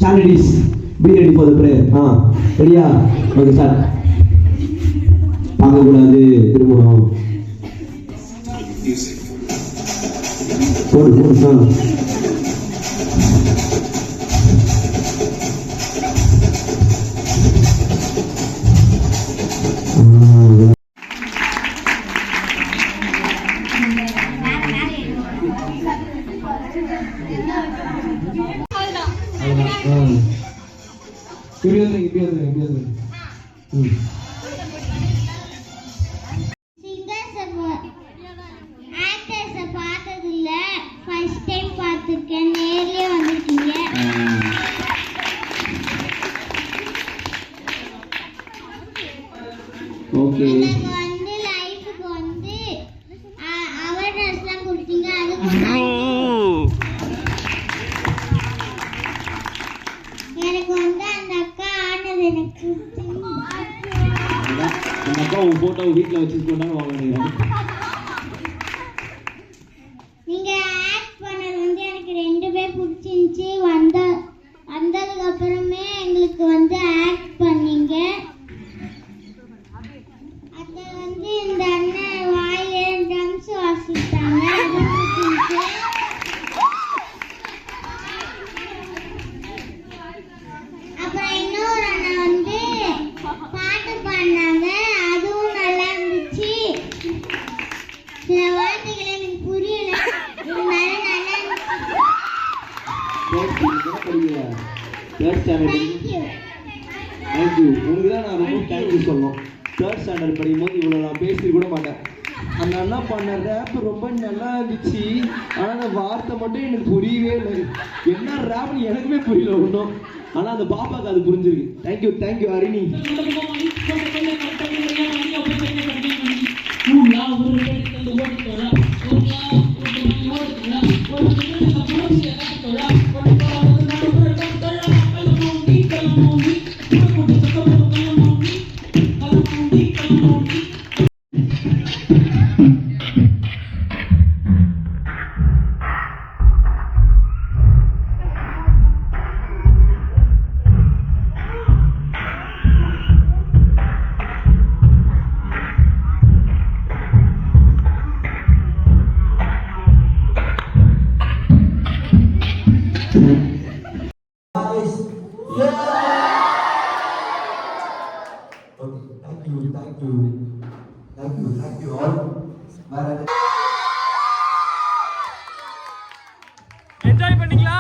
Charities, be ready for the prayer. Ready? Okay, start. பார்க்கக்கூடாது திரும்பணும். போடு போடு. ஓகே அக்கா உன் போட்டோ வீட்டில் வச்சுட்டு கொண்டாந்து வாங்க. நீங்க ஆக்ட் பண்ணது வந்து எனக்கு 2 பேர் பிடிச்சிருந்துச்சு. வந்ததுக்கு அப்புறமே எங்களுக்கு வந்து ஆக்ட் பண்ணீங்க. அது வந்து இந்த அண்ணன் வாயில ட்ரம்ஸ் வாசித்தாங்க. அப்புறம் இன்னொரு அண்ணன் வந்து பாட்டு பாடினாங்க. அதுவும் நல்லா இருந்துச்சு. சில வார்த்தைகள் எனக்கு புரியல, இருந்தாலும் நல்லா இருந்துச்சு. தேங்க்யூ. உங்களுக்கு தான் நான் ரொம்ப தேங்க்யூ சொல்லணும். 3rd ஸ்டாண்டர்ட் படிக்கும்போது இவ்வளோ நான் பேசி கூட மாட்டேன். அந்த அண்ணா பண்ண ரேப் ரொம்ப நல்லா இருந்துச்சு. ஆனால் அந்த வார்த்தை மட்டும் எனக்கு புரியவே இல்லை. என்ன ரேப்னு எனக்குமே புரியல ஒன்றும். ஆனால் அந்த பாப்பாவுக்கு அது புரிஞ்சிருக்கு. Thank you thank you Harini. Thank you all. Enjoy பண்ணீங்களா?